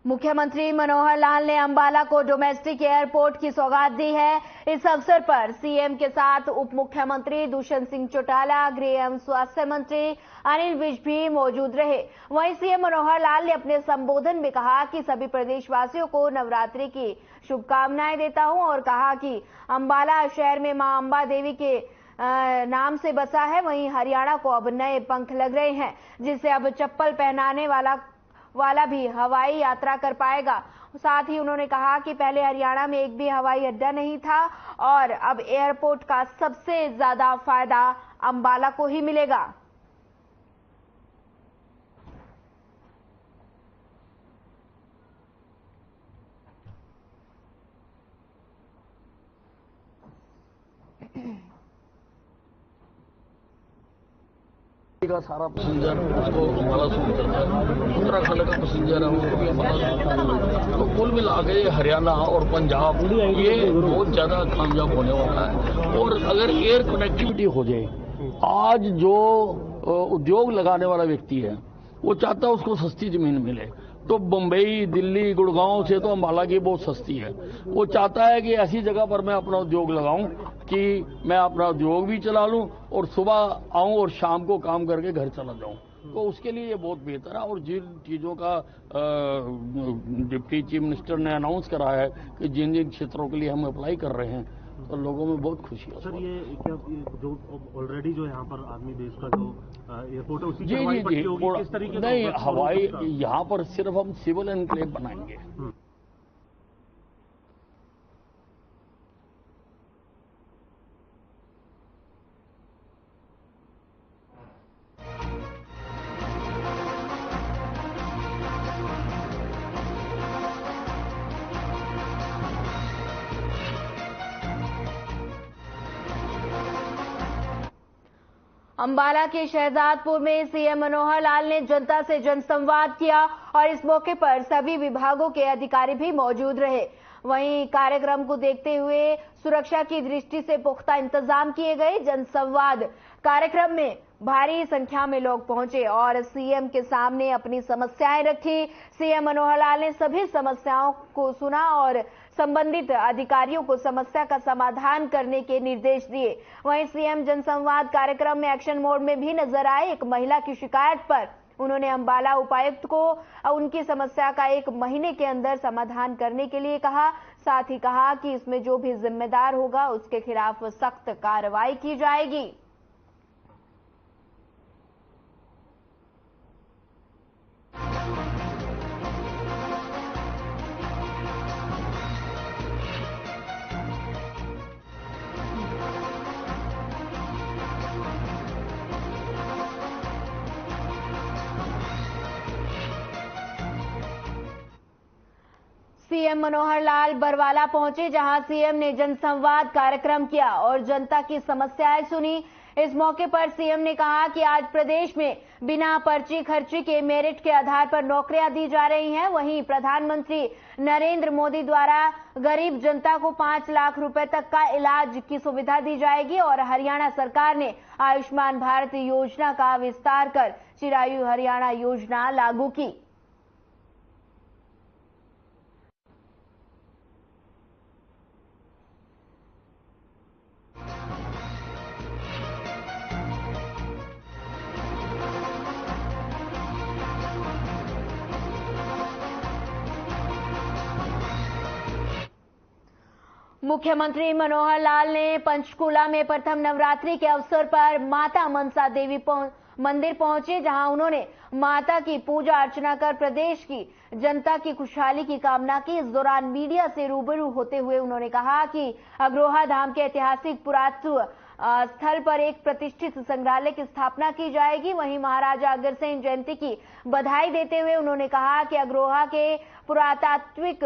मुख्यमंत्री मनोहर लाल ने अंबाला को डोमेस्टिक एयरपोर्ट की सौगात दी है। इस अवसर पर सीएम के साथ उप मुख्यमंत्री दुष्यंत सिंह चौटाला, गृह एवं स्वास्थ्य मंत्री अनिल विज भी मौजूद रहे। वहीं सीएम मनोहर लाल ने अपने संबोधन में कहा कि सभी प्रदेशवासियों को नवरात्रि की शुभकामनाएं देता हूं और कहा कि अंबाला शहर में मां अंबा देवी के नाम से बसा है। वहीं हरियाणा को अब नए पंख लग रहे हैं, जिससे अब चप्पल पहनाने वाला भी हवाई यात्रा कर पाएगा। साथ ही उन्होंने कहा कि पहले हरियाणा में एक भी हवाई अड्डा नहीं था और अब एयरपोर्ट का सबसे ज्यादा फायदा अंबाला को ही मिलेगा। का सारा पैसेंजर उसको अंबाला से उतरता है, उत्तराखंड का पैसेंजर है उसको भी अंबाला। तो कुल मिला के हरियाणा और पंजाब ये बहुत ज्यादा कामयाब होने वाला है। और अगर एयर कनेक्टिविटी हो जाए, आज जो उद्योग लगाने वाला व्यक्ति है वो चाहता है उसको सस्ती जमीन मिले, तो बम्बई, दिल्ली, गुड़गांव से तो अंबाला की बहुत सस्ती है। वो चाहता है कि ऐसी जगह पर मैं अपना उद्योग लगाऊं कि मैं अपना उद्योग भी चला लूं और सुबह आऊं और शाम को काम करके घर चला जाऊं। तो उसके लिए ये बहुत बेहतर है। और जिन चीजों का डिप्टी चीफ मिनिस्टर ने अनाउंस करा है कि जिन जिन क्षेत्रों के लिए हम अप्लाई कर रहे हैं, तो लोगों में बहुत खुशी है। सर, ये क्या जो ऑलरेडी जो यहाँ पर आर्मी बेस का जो एयरपोर्ट है, उसी जी जी किस तरीके नहीं, हवाई यहाँ पर सिर्फ हम सिविल एनक्लेव बनाएंगे। अंबाला के शहजादपुर में सीएम मनोहर लाल ने जनता से जनसंवाद किया और इस मौके पर सभी विभागों के अधिकारी भी मौजूद रहे। वहीं कार्यक्रम को देखते हुए सुरक्षा की दृष्टि से पुख्ता इंतजाम किए गए। जनसंवाद कार्यक्रम में भारी संख्या में लोग पहुंचे और सीएम के सामने अपनी समस्याएं रखी। सीएम मनोहर लाल ने सभी समस्याओं को सुना और संबंधित अधिकारियों को समस्या का समाधान करने के निर्देश दिए। वहीं सीएम जनसंवाद कार्यक्रम में एक्शन मोड में भी नजर आए। एक महिला की शिकायत पर उन्होंने अंबाला उपायुक्त को उनकी समस्या का 1 महीने के अंदर समाधान करने के लिए कहा। साथ ही कहा कि इसमें जो भी जिम्मेदार होगा उसके खिलाफ सख्त कार्रवाई की जाएगी। सीएम मनोहर लाल बरवाला पहुंचे, जहां सीएम ने जनसंवाद कार्यक्रम किया और जनता की समस्याएं सुनी। इस मौके पर सीएम ने कहा कि आज प्रदेश में बिना पर्ची खर्ची के मेरिट के आधार पर नौकरियां दी जा रही हैं। वहीं प्रधानमंत्री नरेंद्र मोदी द्वारा गरीब जनता को 5 लाख रुपए तक का इलाज की सुविधा दी जाएगी और हरियाणा सरकार ने आयुष्मान भारत योजना का विस्तार कर चिरायु हरियाणा योजना लागू की। मुख्यमंत्री मनोहर लाल ने पंचकूला में प्रथम नवरात्रि के अवसर पर माता मनसा देवी मंदिर पहुंचे, जहां उन्होंने माता की पूजा अर्चना कर प्रदेश की जनता की खुशहाली की कामना की। इस दौरान मीडिया से रूबरू होते हुए उन्होंने कहा कि अग्रोहा धाम के ऐतिहासिक पुरातत्व स्थल पर एक प्रतिष्ठित संग्रहालय की स्थापना की जाएगी। वहीं महाराजा अग्रसेन जयंती की बधाई देते हुए उन्होंने कहा कि अग्रोहा के पुरातात्विक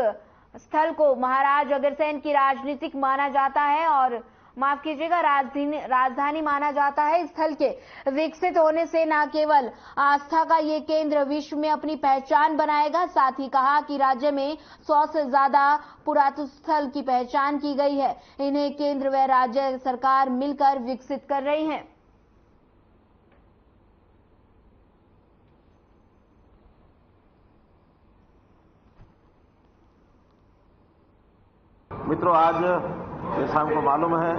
स्थल को महाराज अग्रसेन की राजनीतिक माना जाता है और माफ कीजिएगा राजधानी माना जाता है। स्थल के विकसित होने से न केवल आस्था का ये केंद्र विश्व में अपनी पहचान बनाएगा, साथ ही कहा कि राज्य में 100 से ज्यादा पुरातत्व स्थल की पहचान की गई है। इन्हें केंद्र व राज्य सरकार मिलकर विकसित कर रही है। मित्रों, आज जैसा हमको मालूम है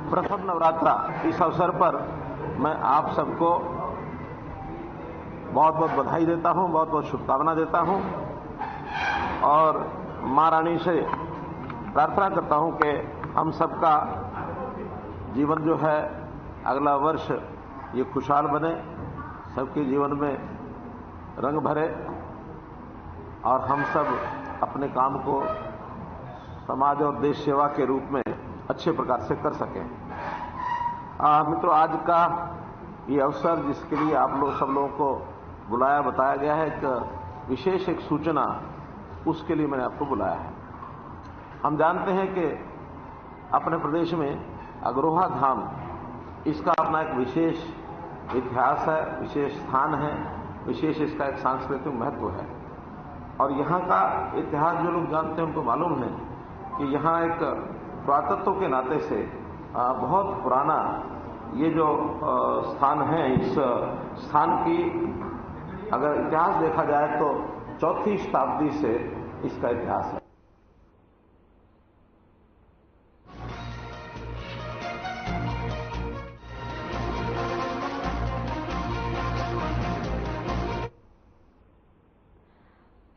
प्रथम नवरात्रा, इस अवसर पर मैं आप सबको बहुत बहुत बधाई देता हूं, बहुत बहुत शुभकामना देता हूं और मां रानी से प्रार्थना करता हूं कि हम सबका जीवन जो है अगला वर्ष ये खुशहाल बने, सबके जीवन में रंग भरे और हम सब अपने काम को समाज और देश सेवा के रूप में अच्छे प्रकार से कर सकें। मित्रों, आज का ये अवसर जिसके लिए आप लोग सब लोगों को बुलाया बताया गया है, एक विशेष एक सूचना, उसके लिए मैंने आपको बुलाया है। हम जानते हैं कि अपने प्रदेश में अग्रोहा धाम, इसका अपना एक विशेष इतिहास है, विशेष स्थान है, विशेष इसका एक सांस्कृतिक महत्व है। और यहाँ का इतिहास जो लोग जानते हैं उनको मालूम है कि यहाँ एक पुरातत्व के नाते से बहुत पुराना ये जो स्थान है, इस स्थान की अगर इतिहास देखा जाए तो 4वीं शताब्दी से इसका इतिहास है।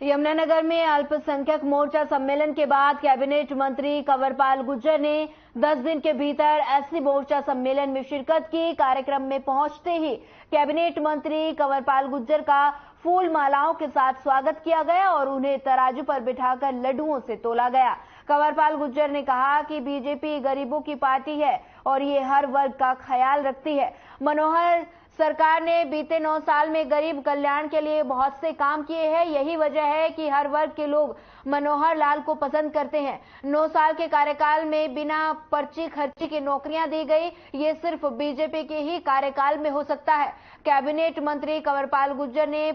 यमुनानगर में अल्पसंख्यक मोर्चा सम्मेलन के बाद कैबिनेट मंत्री कंवरपाल गुर्जर ने 10 दिन के भीतर एससी मोर्चा सम्मेलन में शिरकत की। कार्यक्रम में पहुंचते ही कैबिनेट मंत्री कंवरपाल गुर्जर का फूल मालाओं के साथ स्वागत किया गया और उन्हें तराजू पर बिठाकर लड्डुओं से तोला गया। कंवरपाल गुर्जर ने कहा कि बीजेपी गरीबों की पार्टी है और ये हर वर्ग का ख्याल रखती है। मनोहर सरकार ने बीते 9 साल में गरीब कल्याण के लिए बहुत से काम किए हैं। यही वजह है कि हर वर्ग के लोग मनोहर लाल को पसंद करते हैं। 9 साल के कार्यकाल में बिना पर्ची खर्ची की नौकरियां दी गई, ये सिर्फ बीजेपी के ही कार्यकाल में हो सकता है। कैबिनेट मंत्री कंवरपाल गुर्जर ने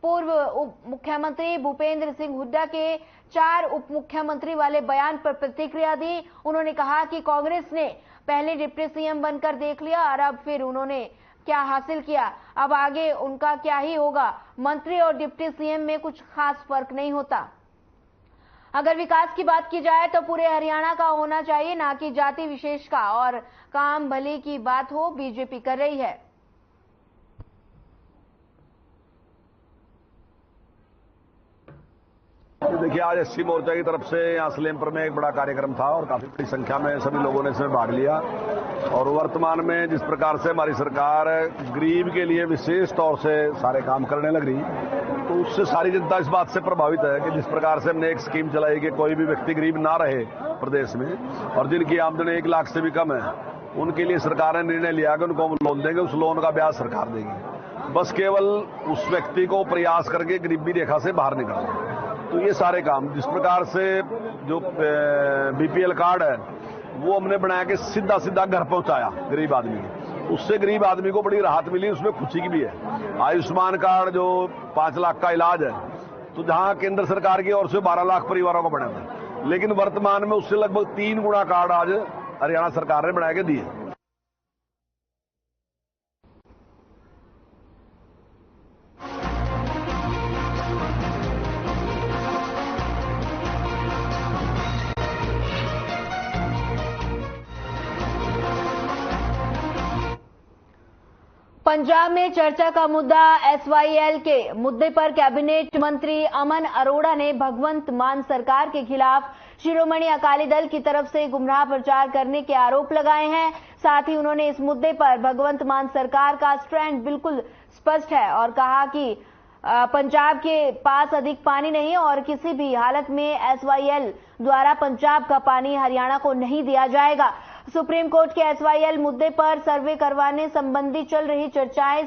पूर्व उप मुख्यमंत्री भूपेंद्र सिंह हुड्डा के 4 उप मुख्यमंत्री वाले बयान पर प्रतिक्रिया दी। उन्होंने कहा कि कांग्रेस ने पहले डिप्टी सीएम बनकर देख लिया और अब फिर उन्होंने क्या हासिल किया, अब आगे उनका क्या ही होगा। मंत्री और डिप्टी सीएम में कुछ खास फर्क नहीं होता। अगर विकास की बात की जाए तो पूरे हरियाणा का होना चाहिए, ना कि जाति विशेष का, और काम भले की बात हो बीजेपी कर रही है। देखिए, आज एससी मोर्चा की तरफ से यहाँ सलेमपुर में एक बड़ा कार्यक्रम था और काफी बड़ी संख्या में सभी लोगों ने इसमें भाग लिया। और वर्तमान में जिस प्रकार से हमारी सरकार गरीब के लिए विशेष तौर से सारे काम करने लग रही, तो उससे सारी जनता इस बात से प्रभावित है कि जिस प्रकार से हमने एक स्कीम चलाई कि कोई भी व्यक्ति गरीब ना रहे प्रदेश में, और जिनकी आमदनी 1 लाख से भी कम है, उनके लिए सरकार ने निर्णय लिया कि उनको लोन देंगे, उस लोन का ब्याज सरकार देगी। बस केवल उस व्यक्ति को प्रयास करके गरीबी रेखा से बाहर निकालना। तो ये सारे काम, जिस प्रकार से जो बीपीएल कार्ड है वो हमने बनाया कि सीधा सीधा घर पहुंचाया गरीब आदमी को, उससे गरीब आदमी को बड़ी राहत मिली, उसमें खुशी की भी है। आयुष्मान कार्ड जो 5 लाख का इलाज है, तो जहां केंद्र सरकार की ओर से 12 लाख परिवारों को बने थे, लेकिन वर्तमान में उससे लगभग 3 गुना कार्ड आज हरियाणा सरकार ने बना के दिए। पंजाब में चर्चा का मुद्दा एसवाईएल के मुद्दे पर कैबिनेट मंत्री अमन अरोड़ा ने भगवंत मान सरकार के खिलाफ शिरोमणि अकाली दल की तरफ से गुमराह प्रचार करने के आरोप लगाए हैं। साथ ही उन्होंने इस मुद्दे पर भगवंत मान सरकार का स्टैंड बिल्कुल स्पष्ट है और कहा कि पंजाब के पास अधिक पानी नहीं और किसी भी हालत में एसवाईएल द्वारा पंजाब का पानी हरियाणा को नहीं दिया जाएगा। सुप्रीम कोर्ट के एसवाईएल मुद्दे पर सर्वे करवाने संबंधी चल रही चर्चाएं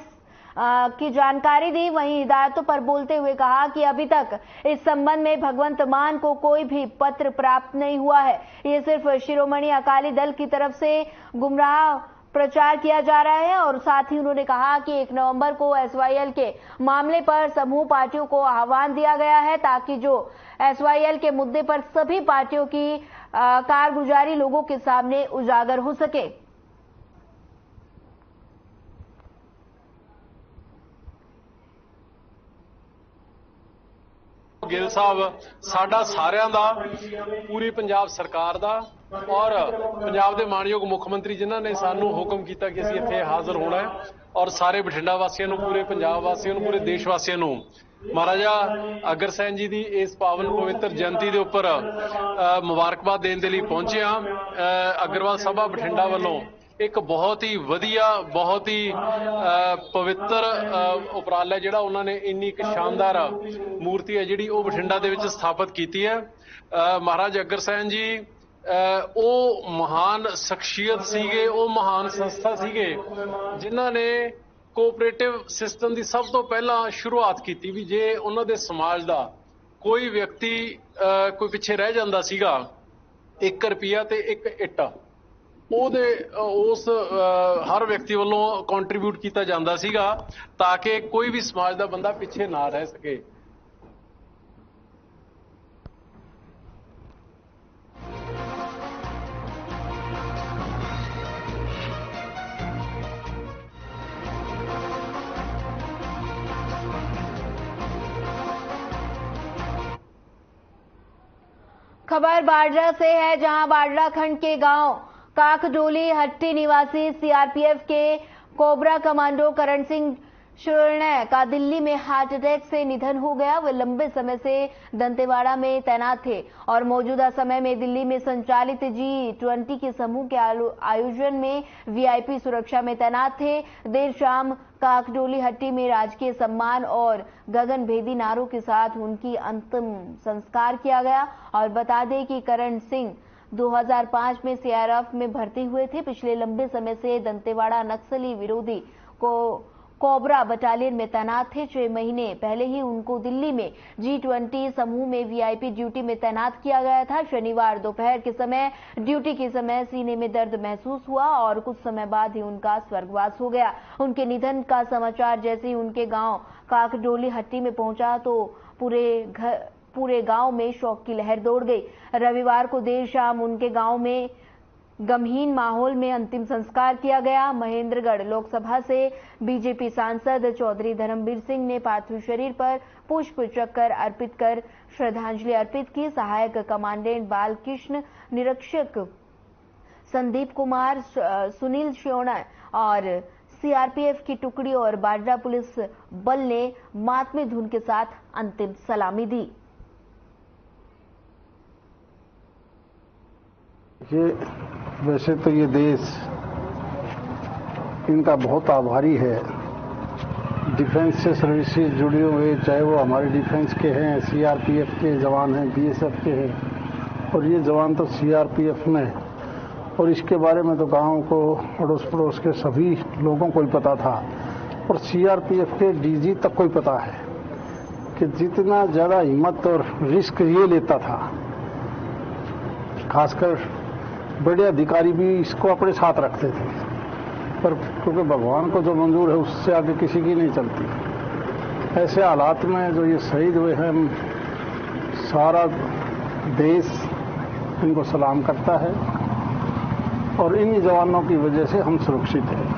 की जानकारी दी। वहीं हिदायतों पर बोलते हुए कहा कि अभी तक इस संबंध में भगवंत मान को कोई भी पत्र प्राप्त नहीं हुआ है। ये सिर्फ शिरोमणि अकाली दल की तरफ से गुमराह प्रचार किया जा रहा है। और साथ ही उन्होंने कहा कि 1 नवंबर को एसवाईएल के मामले पर समूह पार्टियों को आह्वान दिया गया है ताकि जो एसवाईएल के मुद्दे पर सभी पार्टियों की कारगुजारी लोगों के सामने उजागर हो सके। ਗਿੱਲ ਸਾਹਿਬ ਸਾਡਾ ਸਾਰਿਆਂ ਦਾ, ਪੂਰੀ ਪੰਜਾਬ ਸਰਕਾਰ ਦਾ ਔਰ ਪੰਜਾਬ ਦੇ ਮਾਣਯੋਗ ਮੁੱਖ ਮੰਤਰੀ ਜਿਨ੍ਹਾਂ ਨੇ ਸਾਨੂੰ ਹੁਕਮ ਕੀਤਾ ਕਿ ਅਸੀਂ ਇੱਥੇ ਹਾਜ਼ਰ ਹੋਣਾ ਹੈ, ਔਰ ਸਾਰੇ ਬਠਿੰਡਾ ਵਾਸੀਆਂ ਨੂੰ, ਪੂਰੇ ਪੰਜਾਬ ਵਾਸੀਆਂ ਨੂੰ, ਪੂਰੇ ਦੇਸ਼ ਵਾਸੀਆਂ ਨੂੰ ਮਹਾਰਾਜਾ ਅਗਰਸੈਨ ਜੀ ਦੀ ਇਸ ਪਾਵਨ ਪਵਿੱਤਰ ਜਯੰਤੀ ਦੇ ਉੱਪਰ ਮੁਬਾਰਕਬਾਦ ਦੇਣ ਦੇ ਲਈ ਪਹੁੰਚੇ ਹਾਂ। ਅਗਰਵਾਲ ਸਭਾ ਬਠਿੰਡਾ ਵੱਲੋਂ ਇੱਕ ਬਹੁਤ ਹੀ ਵਧੀਆ, ਬਹੁਤ ਹੀ ਪਵਿੱਤਰ ਉਪਰਾਲਾ ਜਿਹੜਾ ਉਹਨਾਂ ਨੇ ਇੰਨੀ ਇੱਕ ਸ਼ਾਨਦਾਰ ਮੂਰਤੀ ਹੈ ਜਿਹੜੀ ਉਹ ਬਠਿੰਡਾ ਦੇ ਵਿੱਚ ਸਥਾਪਿਤ ਕੀਤੀ ਹੈ। ਮਹਾਰਾਜ ਅਗਰਸੈਨ ਜੀ ਉਹ ਮਹਾਨ ਸ਼ਖਸੀਅਤ ਸੀਗੇ, ਉਹ ਮਹਾਨ ਸੰਸਥਾ ਸੀਗੇ ਜਿਨ੍ਹਾਂ ਨੇ ਕੋਆਪਰੇਟਿਵ ਸਿਸਟਮ ਦੀ ਸਭ ਤੋਂ ਪਹਿਲਾਂ ਸ਼ੁਰੂਆਤ ਕੀਤੀ। ਵੀ ਜੇ ਉਹਨਾਂ ਦੇ ਸਮਾਜ ਦਾ ਕੋਈ ਵਿਅਕਤੀ ਕੋਈ ਪਿੱਛੇ ਰਹਿ ਜਾਂਦਾ ਸੀਗਾ, 1 ਰੁਪਿਆ ਤੇ 1 ਇੱਟ ਉਹਦੇ ਉਸ ਹਰ ਵਿਅਕਤੀ ਵੱਲੋਂ ਕੰਟਰੀਬਿਊਟ ਕੀਤਾ ਜਾਂਦਾ ਸੀਗਾ ਤਾਂ ਕਿ ਕੋਈ ਵੀ ਸਮਾਜ ਦਾ ਬੰਦਾ ਪਿੱਛੇ ਨਾ ਰਹਿ ਸਕੇ। खबर बाडरा से है, जहां बाडरा खंड के गांव काकडोली हट्टी निवासी सीआरपीएफ के कोबरा कमांडो करण सिंह शोरणे का दिल्ली में हार्ट अटैक से निधन हो गया। वे लंबे समय से दंतेवाड़ा में तैनात थे और मौजूदा समय में दिल्ली में संचालित G20 के समूह के आयोजन में वीआईपी सुरक्षा में तैनात थे। देर शाम काकडोली हट्टी में राजकीय सम्मान और गगनभेदी नारों के साथ उनकी अंतिम संस्कार किया गया। और बता दें कि करण सिंह 2005 में सीआरपीएफ में भर्ती हुए थे। पिछले लंबे समय से दंतेवाड़ा नक्सली विरोधी कोबरा बटालियन में तैनात थे। 6 महीने पहले ही उनको दिल्ली में G20 समूह में वीआईपी ड्यूटी में तैनात किया गया था। शनिवार दोपहर के समय ड्यूटी के समय सीने में दर्द महसूस हुआ और कुछ समय बाद ही उनका स्वर्गवास हो गया। उनके निधन का समाचार जैसे ही उनके गांव काकडोली हट्टी में पहुंचा तो पूरे गांव में शोक की लहर दौड़ गई। रविवार को देर शाम उनके गांव में गमहीन माहौल में अंतिम संस्कार किया गया। महेंद्रगढ़ लोकसभा से बीजेपी सांसद चौधरी धर्मवीर सिंह ने पार्थिव शरीर पर पुष्प चक्र अर्पित कर श्रद्धांजलि अर्पित की। सहायक कमांडेंट बालकृष्ण, निरीक्षक संदीप कुमार, सुनील शोणा और सीआरपीएफ की टुकड़ी और बाडरा पुलिस बल ने मातमी धुन के साथ अंतिम सलामी दी। वैसे तो ये देश इनका बहुत आभारी है। डिफेंस से सर्विसेज जुड़े हुए, चाहे वो हमारे डिफेंस के हैं, सीआरपीएफ के जवान हैं, बीएसएफ के हैं, और ये जवान तो सीआरपीएफ में, और इसके बारे में तो गांव को अड़ोस पड़ोस के सभी लोगों को ही पता था, और सीआरपीएफ के डीजी तक को ही पता है कि जितना ज्यादा हिम्मत और रिस्क ये लेता था, खासकर बड़े अधिकारी भी इसको अपने साथ रखते थे, पर क्योंकि भगवान को जो मंजूर है उससे आगे किसी की नहीं चलती। ऐसे हालात में जो ये शहीद हुए हैं, सारा देश इनको सलाम करता है और इन्हीं जवानों की वजह से हम सुरक्षित हैं।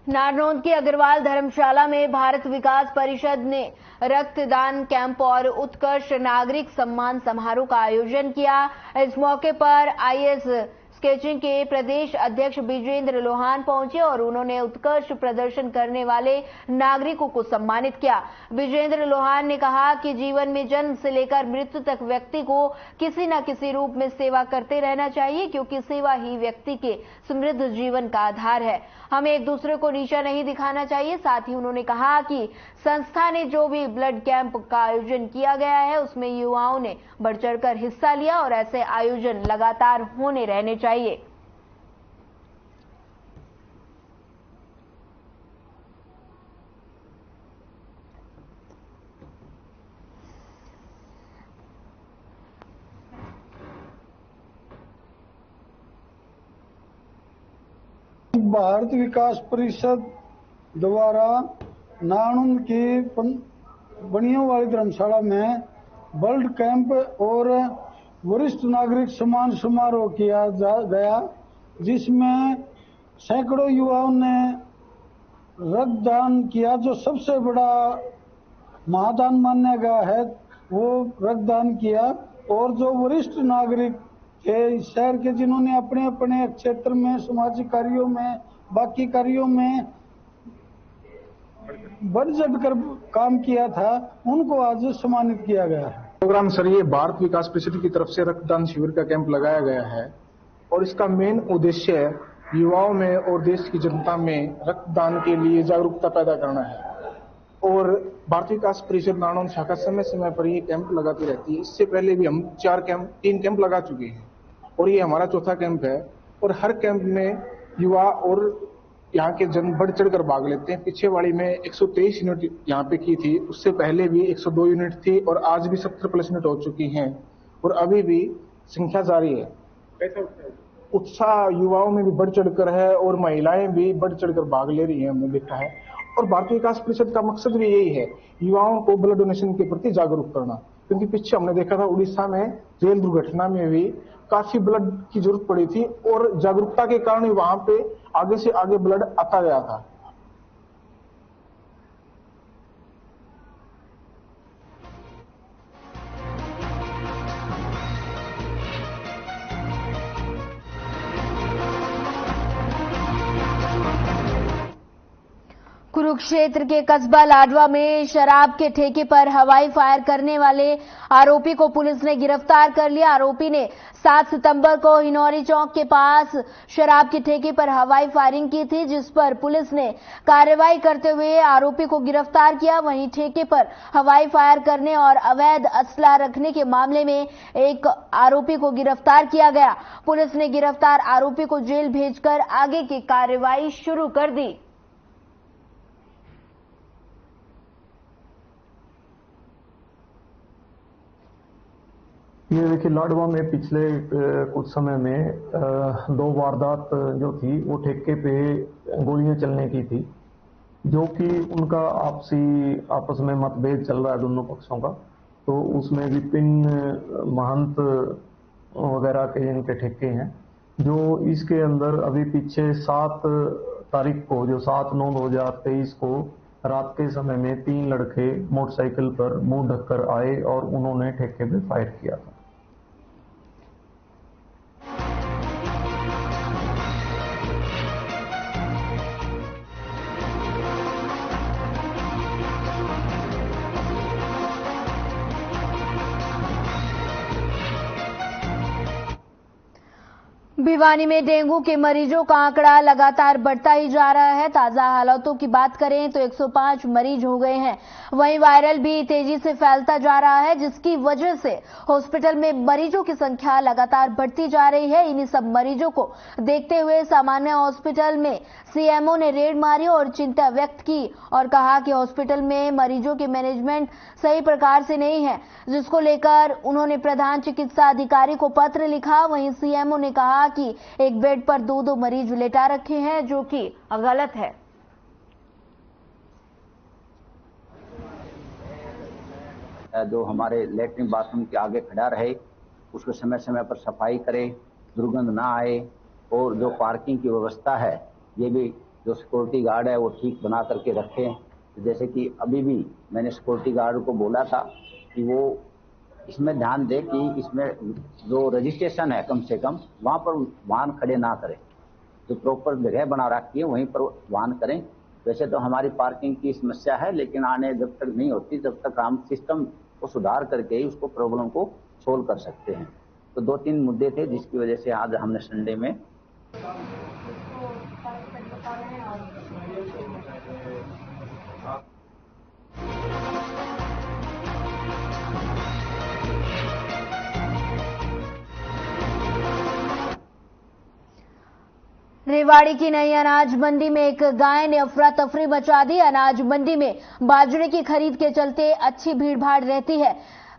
नारनौंद की अग्रवाल धर्मशाला में भारत विकास परिषद ने रक्तदान कैंप और उत्कर्ष नागरिक सम्मान समारोह का आयोजन किया। इस मौके पर आईएएस स्केचिंग के प्रदेश अध्यक्ष विजेंद्र लोहान पहुंचे और उन्होंने उत्कर्ष प्रदर्शन करने वाले नागरिकों को सम्मानित किया। विजेंद्र लोहान ने कहा कि जीवन में जन्म से लेकर मृत्यु तक व्यक्ति को किसी न किसी रूप में सेवा करते रहना चाहिए, क्योंकि सेवा ही व्यक्ति के समृद्ध जीवन का आधार है। हमें एक दूसरे को नीचा नहीं दिखाना चाहिए। साथ ही उन्होंने कहा कि संस्था ने जो भी ब्लड कैंप का आयोजन किया गया है उसमें युवाओं ने बढ़ चढ़कर हिस्सा लिया और ऐसे आयोजन लगातार होने रहने चाहिए। भारत विकास परिषद द्वारा नारनौंद के बनियों वाली धर्मशाला में ब्लड कैंप और वरिष्ठ नागरिक सम्मान समारोह किया गया, जिसमें सैकड़ों युवाओं ने रक्तदान किया। जो सबसे बड़ा महादान माना गया है वो रक्तदान किया। और जो वरिष्ठ नागरिक थे शहर के, जिन्होंने अपने अपने क्षेत्र में सामाजिक कार्यों में, बाकी कार्यों में बढ़ चढ़कर काम किया था, उनको आज सम्मानित किया गया है। प्रोग्राम सर, ये भारत विकास परिषद की तरफ से रक्तदान शिविर का कैंप लगाया गया है और इसका मेन उद्देश्य युवाओं में और देश की जनता में रक्तदान के लिए जागरूकता पैदा करना है। और भारतीय विकास परिषद नारनौल शाखा समय समय पर ये कैंप लगाती रहती है। इससे पहले भी हम 3 कैंप लगा चुके हैं और ये हमारा 4था कैंप है। और हर कैंप में युवा और यहाँ के जन बढ़ चढ़कर भाग लेते हैं। पीछे वाली में 123 यूनिट यहाँ पे की थी, उससे पहले भी 102 यूनिट थी और आज भी 70+ यूनिट हो चुकी हैं और अभी भी संख्या जारी है। कैसा उत्साह युवाओं में भी बढ़ चढ़कर है और महिलाएं भी बढ़ चढ़कर भाग ले रही हैं, हमने देखा है। और भारतीय विकास परिषद का मकसद भी यही है, युवाओं को ब्लड डोनेशन के प्रति जागरूक करना। क्योंकि पीछे हमने देखा था उड़ीसा में रेल दुर्घटना में भी काफी ब्लड की जरूरत पड़ी थी और जागरूकता के कारण वहां पे आगे से आगे ब्लड आता गया था। कुरुक्षेत्र के कस्बा लाडवा में शराब के ठेके पर हवाई फायर करने वाले आरोपी को पुलिस ने गिरफ्तार कर लिया। आरोपी ने 7 सितंबर को हिनौरी चौक के पास शराब के ठेके पर हवाई फायरिंग की थी, जिस पर पुलिस ने कार्रवाई करते हुए आरोपी को गिरफ्तार किया। वहीं ठेके पर हवाई फायर करने और अवैध असला रखने के मामले में एक आरोपी को गिरफ्तार किया गया। पुलिस ने गिरफ्तार आरोपी को जेल भेजकर आगे की कार्रवाई शुरू कर दी। ये देखिए, लाडवा में पिछले कुछ समय में 2 वारदात जो थी वो ठेके पे गोलियां चलने की थी, जो कि उनका आपस में मतभेद चल रहा है दोनों पक्षों का। तो उसमें विपिन महंत वगैरह के जिनके ठेके हैं, जो इसके अंदर अभी पीछे 7 तारीख को, जो 7/9/2023 को रात के समय में 3 लड़के मोटरसाइकिल पर मुंह ढककर आए और उन्होंने ठेके पे फायर किया था। भिवानी में डेंगू के मरीजों का आंकड़ा लगातार बढ़ता ही जा रहा है। ताजा हालातों की बात करें तो 105 मरीज हो गए हैं। वहीं वायरल भी तेजी से फैलता जा रहा है, जिसकी वजह से हॉस्पिटल में मरीजों की संख्या लगातार बढ़ती जा रही है। इन्हीं सब मरीजों को देखते हुए सामान्य हॉस्पिटल में सीएमओ ने रेड मारी और चिंता व्यक्त की और कहा कि हॉस्पिटल में मरीजों के मैनेजमेंट सही प्रकार से नहीं है, जिसको लेकर उन्होंने प्रधान चिकित्सा अधिकारी को पत्र लिखा। वहीं सीएमओ ने कहा कि एक बेड पर 2-2 मरीज लेटा रखे हैं, जो कि गलत है। जो हमारे लेटरिन बाथरूम के आगे खड़ा रहे, उसको समय समय पर सफाई करे, दुर्गंध ना आए। और जो पार्किंग की व्यवस्था है, ये भी जो सिक्योरिटी गार्ड है वो ठीक बना करके रखें। जैसे कि अभी भी मैंने सिक्योरिटी गार्ड को बोला था कि वो इसमें ध्यान दे कि इसमें जो रजिस्ट्रेशन है कम से कम वहाँ पर वाहन खड़े ना करें। जो प्रॉपर जगह बना रखी है वहीं पर वाहन करें। वैसे तो हमारी पार्किंग की समस्या है, लेकिन आने जब तक नहीं होती तब तक हम सिस्टम को सुधार करके ही उसको प्रॉब्लम को सोल्व कर सकते हैं। तो 2-3 मुद्दे थे जिसकी वजह से आज हमने संडे में रेवाड़ी की नई अनाज मंडी में एक गाय ने अफरा तफरी मचा दी। अनाज मंडी में बाजरे की खरीद के चलते अच्छी भीड़भाड़ रहती है।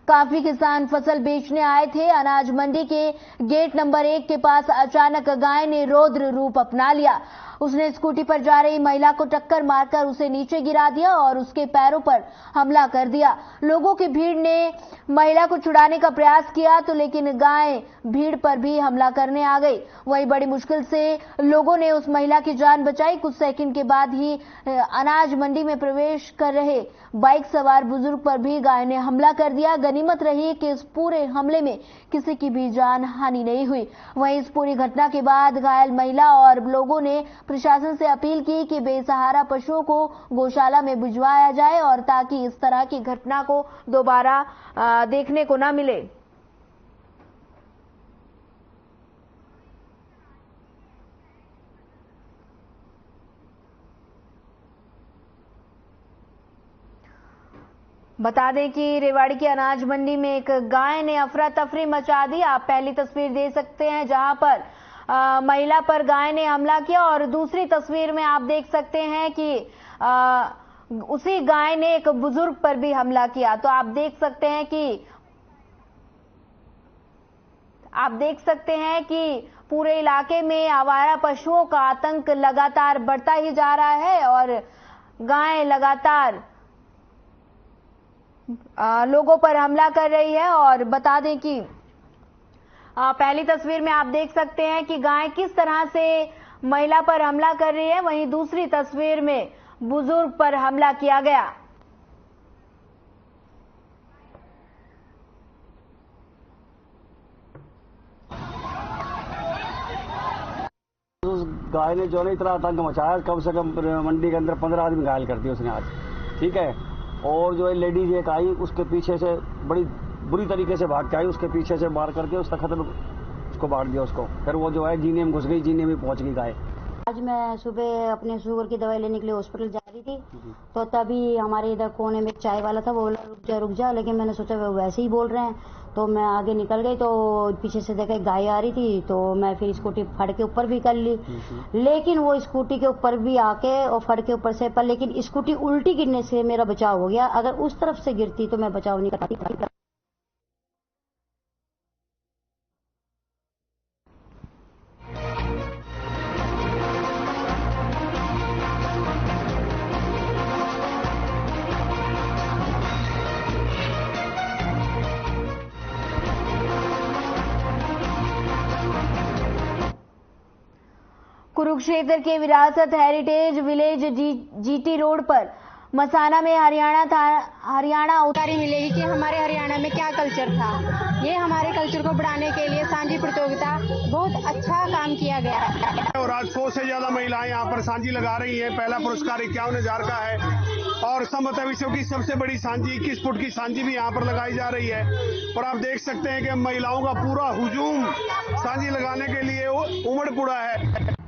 काफी किसान फसल बेचने आए थे। अनाज मंडी के गेट नंबर 1 के पास अचानक गाय ने रौद्र रूप अपना लिया। उसने स्कूटी पर जा रही महिला को टक्कर मारकर उसे नीचे गिरा दिया और उसके पैरों पर हमला कर दिया। लोगों की भीड़ ने महिला को छुड़ाने का प्रयास किया तो लेकिन गाय भीड़ पर भी हमला करने आ गई। वहीं बड़ी मुश्किल से लोगों ने उस महिला की जान बचाई। कुछ सेकंड के बाद ही अनाज मंडी में प्रवेश कर रहे बाइक सवार बुजुर्ग पर भी गाय ने हमला कर दिया। गनीमत रही कि इस पूरे हमले में किसी की भी जान हानि नहीं हुई। वहीं इस पूरी घटना के बाद घायल महिला और लोगों ने प्रशासन से अपील की कि बेसहारा पशुओं को गौशाला में भिजवाया जाए और ताकि इस तरह की घटना को दोबारा देखने को न मिले। बता दें कि रेवाड़ी की अनाज मंडी में एक गाय ने अफरा तफरी मचा दी। आप पहली तस्वीर दे सकते हैं जहां पर महिला पर गाय ने हमला किया और दूसरी तस्वीर में आप देख सकते हैं कि उसी गाय ने एक बुजुर्ग पर भी हमला किया। तो आप देख सकते हैं कि पूरे इलाके में आवारा पशुओं का आतंक लगातार बढ़ता ही जा रहा है और गाय लगातार लोगों पर हमला कर रही है। और बता दें कि पहली तस्वीर में आप देख सकते हैं कि गाय किस तरह से महिला पर हमला कर रही है, वहीं दूसरी तस्वीर में बुजुर्ग पर हमला किया गया। उस गाय ने जो है इतना आतंक मचाया, कम से कम मंडी के अंदर 15 आदमी घायल कर दिए उसने आज, ठीक है। और जो है लेडीज एक आई, उसके पीछे से बड़ी बुरी तरीके से भाग के आई, उसके पीछे से मार करके उसका खत्म उसको बांट दिया उसको। फिर वो जो है जीने में घुस गई, जीने में पहुंच गई गाय। आज मैं सुबह अपने शुगर की दवाई लेने के लिए हॉस्पिटल जा रही थी तो तभी हमारे इधर कोने में एक चाय वाला था, वो बोला रुक जा, लेकिन मैंने सोचा वो वैसे ही बोल रहे हैं तो मैं आगे निकल गई तो पीछे से देखा गाय आ रही थी तो मैं फिर स्कूटी फड़ के ऊपर भी कर ली, लेकिन वो स्कूटी के ऊपर भी आके और फड़ के ऊपर से पर लेकिन स्कूटी उल्टी गिरने से मेरा बचाव हो गया। अगर उस तरफ से गिरती तो मैं बचाव नहीं कर पाती। कुरुक्षेत्र के विरासत हेरिटेज विलेज जीटी रोड पर मसाना में हरियाणा उतारी मिलेगी कि हमारे हरियाणा में क्या कल्चर था। ये हमारे कल्चर को बढ़ाने के लिए सांझी प्रतियोगिता बहुत अच्छा काम किया गया है और आज 100 से ज्यादा महिलाएं यहाँ पर सांझी लगा रही हैं। पहला पुरस्कार 51,000 का है और संभवतः विश्व की सबसे बड़ी सांझी 21 फुट की सांझी भी यहाँ पर लगाई जा रही है। और आप देख सकते हैं कि महिलाओं का पूरा हुजूम सांझी लगाने के लिए उमड़ पड़ा है।